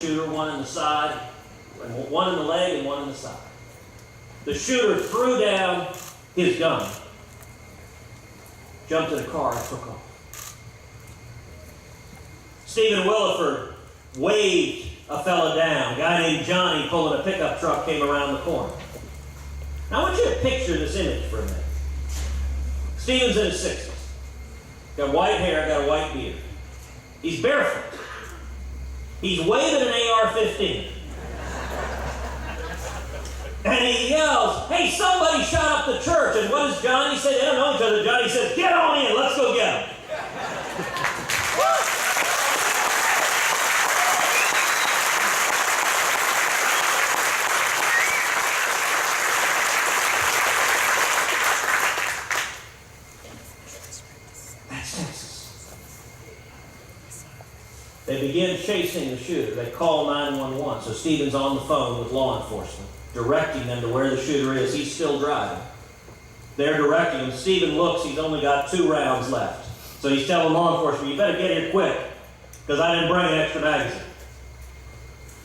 Shooter, one in the side, and one in the leg and one in the side. The shooter threw down his gun, jumped in a car and took off. Stephen Williford waved a fella down. A guy named Johnny pulling a pickup truck came around the corner. Now I want you to picture this image for a minute. Stephen's in his 60s. Got white hair, got a white beard. He's barefoot. He's waving an AR-15. And he yells, "Hey, somebody shot up the church." And what does Johnny say? They don't know each other. Johnny says, "Get on in, let's go get him." That's Texas. They begin chasing the shooter. They call 911. So Stephen's on the phone with law enforcement, directing them to where the shooter is. He's still driving. They're directing him. Stephen looks. He's only got 2 rounds left. So he's telling law enforcement, "You better get here quick, because I didn't bring an extra magazine."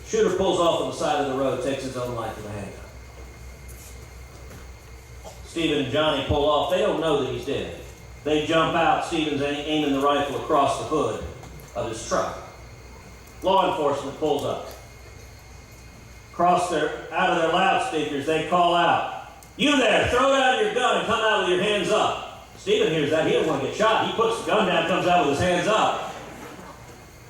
Shooter pulls off on the side of the road, takes his own life with a handgun. Stephen and Johnny pull off. They don't know that he's dead. They jump out. Stephen's aiming the rifle across the hood of his truck. Law enforcement pulls up. Out of their loudspeakers, they call out, "You there, throw down your gun and come out with your hands up." Stephen hears that. He doesn't want to get shot. He puts the gun down, comes out with his hands up.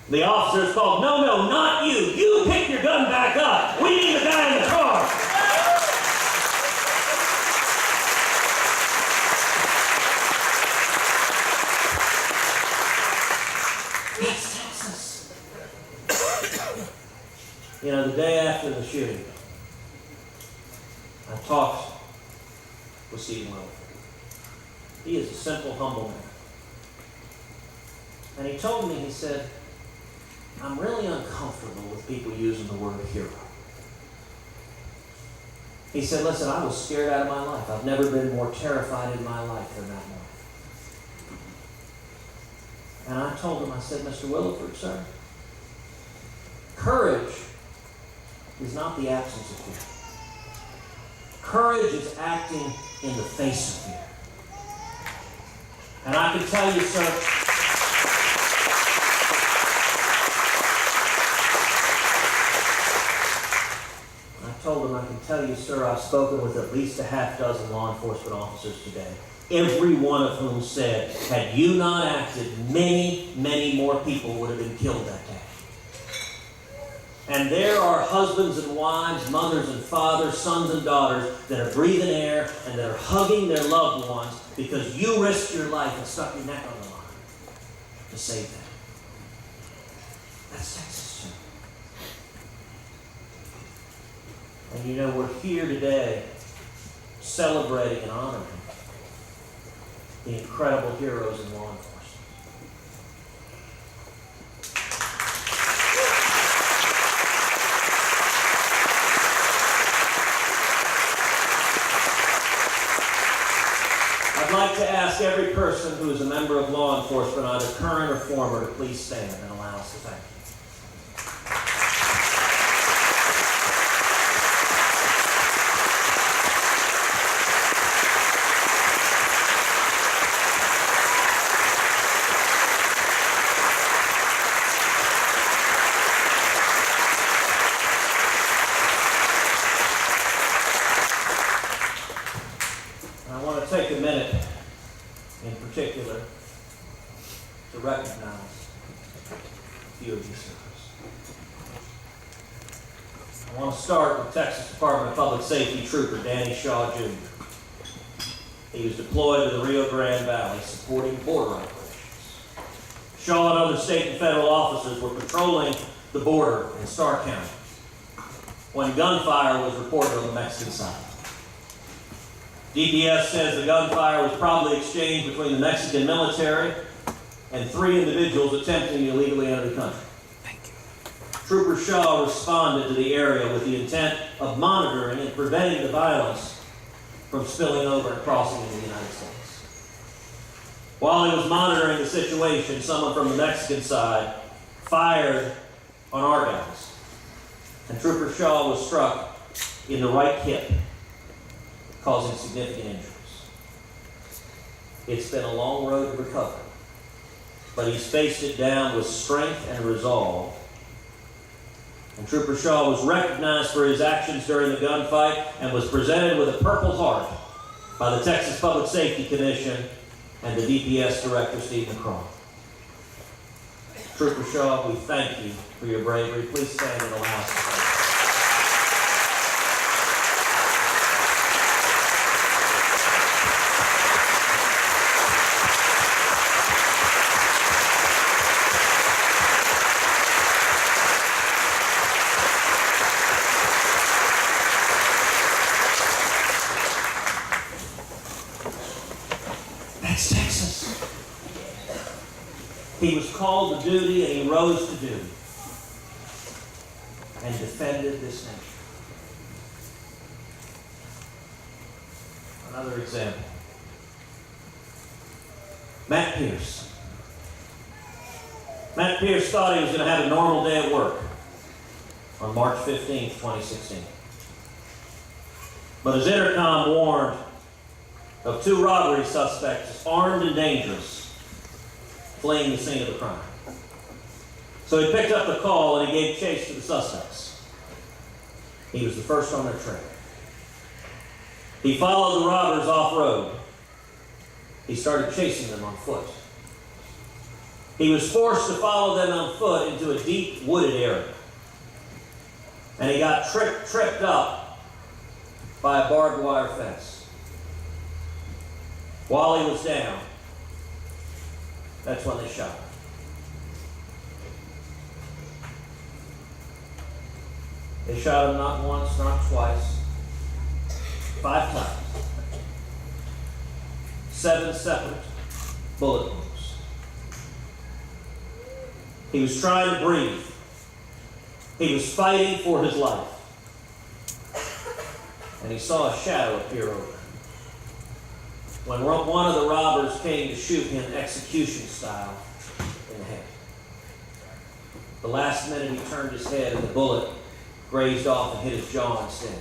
The officer is called, "No, not you. You pick your gun back up. We need the guy in the car." That's Texas. You know, the day after the shooting, I talked with Stephen Williford. He is a simple, humble man. And he told me, he said, "I'm really uncomfortable with people using the word hero." He said, "Listen, I was scared out of my life. I've never been more terrified in my life than that morning." And I told him, I said, "Mr. Williford, sir, courage is not the absence of fear. Courage is acting in the face of fear." And I can tell you, sir, I told him, I can tell you, sir, I've spoken with at least a half dozen law enforcement officers today, every one of whom said, had you not acted, many, many more people would have been killed that day. And there are husbands and wives, mothers and fathers, sons and daughters that are breathing air and that are hugging their loved ones because you risked your life and stuck your neck on the line to save them. That's Texas, too. And you know, we're here today celebrating and honoring the incredible heroes in law enforcement. I'd like to ask every person who is a member of law enforcement, either current or former, to please stand and allow us to thank you. I want to take a minute in particular to recognize a few of these heroes. I want to start with Texas Department of Public Safety Trooper Danny Shaw Jr. He was deployed to the Rio Grande Valley supporting border operations. Shaw and other state and federal officers were patrolling the border in Starr County when gunfire was reported on the Mexican side. DPS says the gunfire was probably exchanged between the Mexican military and 3 individuals attempting to illegally enter the country. Trooper Shaw responded to the area with the intent of monitoring and preventing the violence from spilling over and crossing into the United States. While he was monitoring the situation, someone from the Mexican side fired on our guys. and Trooper Shaw was struck in the right hip, causing significant injuries. It's been a long road to recovery, but he's faced it down with strength and resolve. And Trooper Shaw was recognized for his actions during the gunfight and was presented with a Purple Heart by the Texas Public Safety Commission and the DPS Director, Steve McCraw. Trooper Shaw, we thank you for your bravery. Please stand and allow us to pray. That's Texas. He was called to duty and he rose to duty and defended this nation. Another example. Matt Pierce. Matt Pierce thought he was going to have a normal day at work on March 15th, 2016. But his intercom warned of 2 robbery suspects, armed and dangerous, fleeing the scene of the crime. So he picked up the call and he gave chase to the suspects. He was the first on their trail. He followed the robbers off-road. He started chasing them on foot. He was forced to follow them on foot into a deep wooded area. And he got tripped up by a barbed wire fence. While he was down, that's when they shot him. They shot him not once, not twice, 5 times. 7 separate bullet wounds. He was trying to breathe. He was fighting for his life. And he saw a shadow appear over him. When one of the robbers came to shoot him execution style in the head. The last minute he turned his head and the bullet grazed off and hit his jaw instead,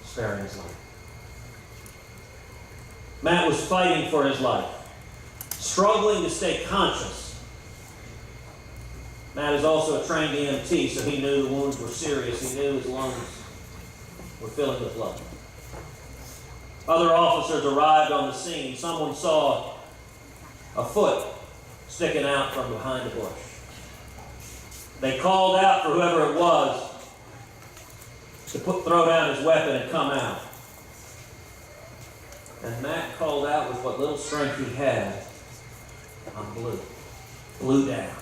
sparing his life. Matt was fighting for his life, struggling to stay conscious. Matt is also a trained EMT, so he knew the wounds were serious. He knew his lungs were filling with blood. Other officers arrived on the scene. Someone saw a foot sticking out from behind a bush. They called out for whoever it was to throw down his weapon and come out. And Matt called out with what little strength he had on blew down.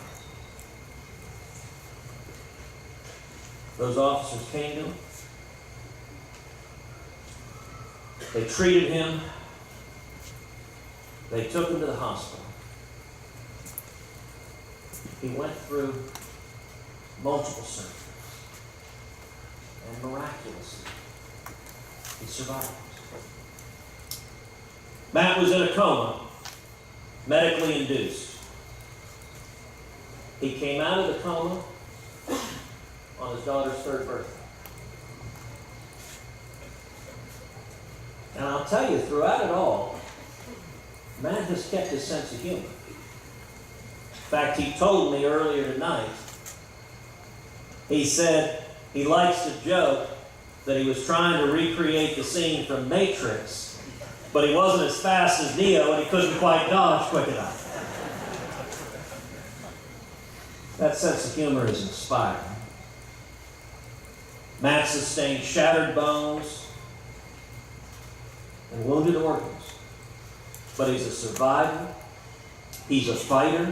Those officers came to him. They treated him. They took him to the hospital. He went through multiple surgeries. And miraculously, he survived. Matt was in a coma, medically induced. He came out of the coma on his daughter's 3rd birthday. And I'll tell you, throughout it all, Matt has kept his sense of humor. In fact, he told me earlier tonight, he said he likes to joke that he was trying to recreate the scene from Matrix, but he wasn't as fast as Neo and he couldn't quite dodge quick enough. That sense of humor is inspiring. Matt sustained shattered bones and wounded organs, but he's a survivor, he's a fighter,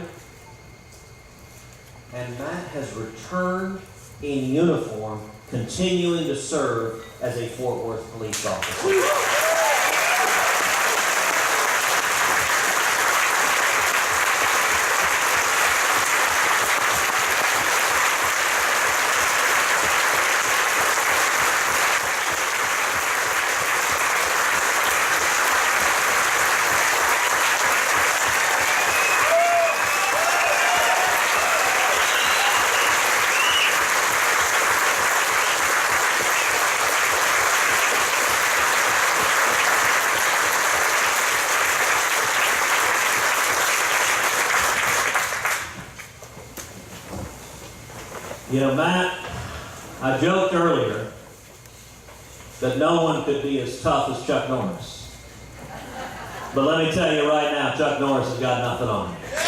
and Matt has returned in uniform, continuing to serve as a Fort Worth police officer. You know, Matt, I joked earlier that no one could be as tough as Chuck Norris. But let me tell you right now, Chuck Norris has got nothing on him.